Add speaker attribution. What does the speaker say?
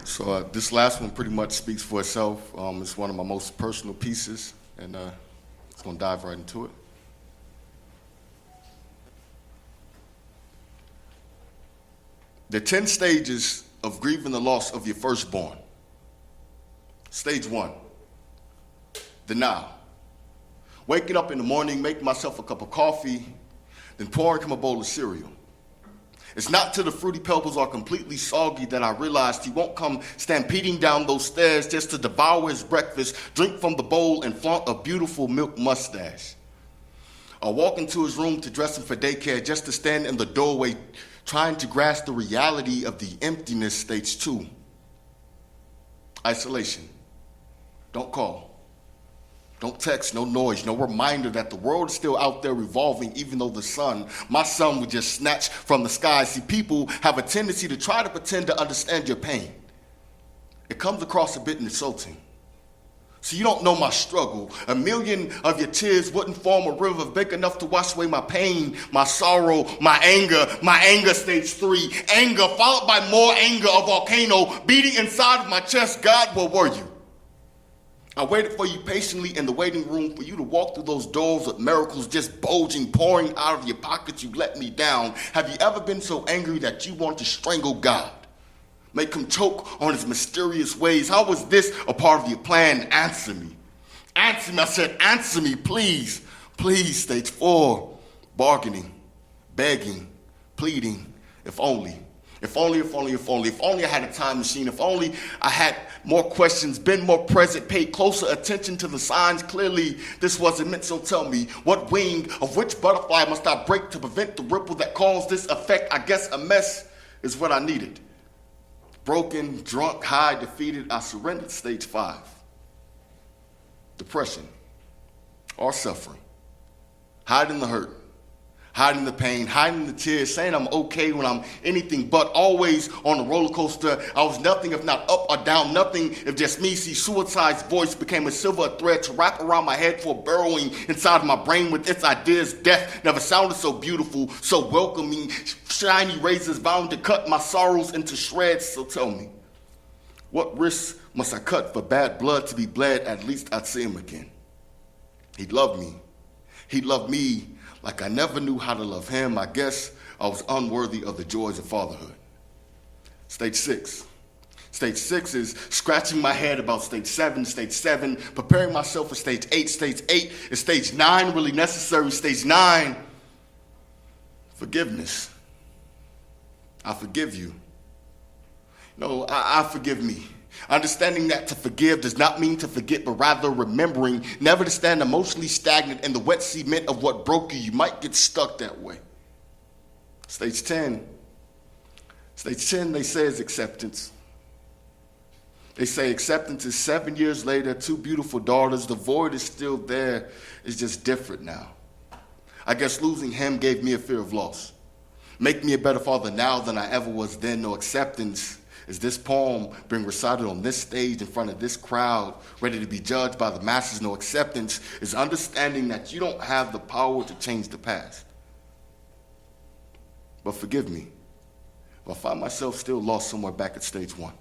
Speaker 1: So this last one pretty much speaks for itself. It's one of my most personal pieces, and it's going to dive right into it. The 10 stages of grieving the loss of your firstborn. Stage 1, denial. Waking up in the morning, making myself a cup of coffee, then pouring him a bowl of cereal. It's not till the Fruity Pebbles are completely soggy that I realized he won't come stampeding down those stairs just to devour his breakfast, drink from the bowl, and flaunt a beautiful milk mustache. Or walk into his room to dress him for daycare just to stand in the doorway trying to grasp the reality of the emptiness. Stage 2, isolation. Don't call. Don't text, no noise, no reminder that the world is still out there revolving, even though the sun, my son, would just snatch from the sky. See, people have a tendency to try to pretend to understand your pain. It comes across a bit insulting. So you don't know my struggle. 1 million of your tears wouldn't form a river big enough to wash away my pain, my sorrow, my anger. Stage 3, anger, followed by more anger, a volcano beating inside of my chest. God, where were you? I waited for you patiently in the waiting room for you to walk through those doors with miracles just bulging, pouring out of your pockets. You let me down. Have you ever been so angry that you want to strangle God? Make him choke on his mysterious ways? How was this a part of your plan? Answer me. Answer me. I said, answer me, please. Please. Stage 4, bargaining, begging, pleading. If only. If only I had a time machine. If only I had more questions, been more present, paid closer attention to the signs. Clearly, this wasn't meant, so tell me, what wing of which butterfly must I break to prevent the ripple that caused this effect? I guess a mess is what I needed. Broken, drunk, high, defeated, I surrendered. Stage 5, depression or suffering, hiding the hurt, hiding the pain, hiding the tears, saying I'm okay when I'm anything but, always on the roller coaster. I was nothing if not up or down, nothing if just me. See, suicide's voice became a silver thread to wrap around my head for burrowing inside my brain with its ideas. Death never sounded so beautiful, so welcoming. Shiny razors bound to cut my sorrows into shreds. So tell me, what risks must I cut for bad blood to be bled? At least I'd see him again. He loved me. He loved me like I never knew how to love him. I guess I was unworthy of the joys of fatherhood. Stage 6. Stage 6 is scratching my head about stage 7. Stage 7, preparing myself for stage 8. Stage 8 is stage 9 really necessary. Stage 9, forgiveness. I forgive you. No, I forgive me. Understanding that to forgive does not mean to forget, but rather remembering never to stand emotionally stagnant in the wet cement of what broke you. You might get stuck that way. Stage 10. Stage 10, they say, is acceptance. They say acceptance is 7 years later, 2 beautiful daughters. The void is still there. It's just different now. I guess losing him gave me a fear of loss. Make me a better father now than I ever was then. No acceptance is this poem being recited on this stage in front of this crowd, ready to be judged by the masses. No acceptance is understanding that you don't have the power to change the past. But forgive me if I find myself still lost somewhere back at stage 1.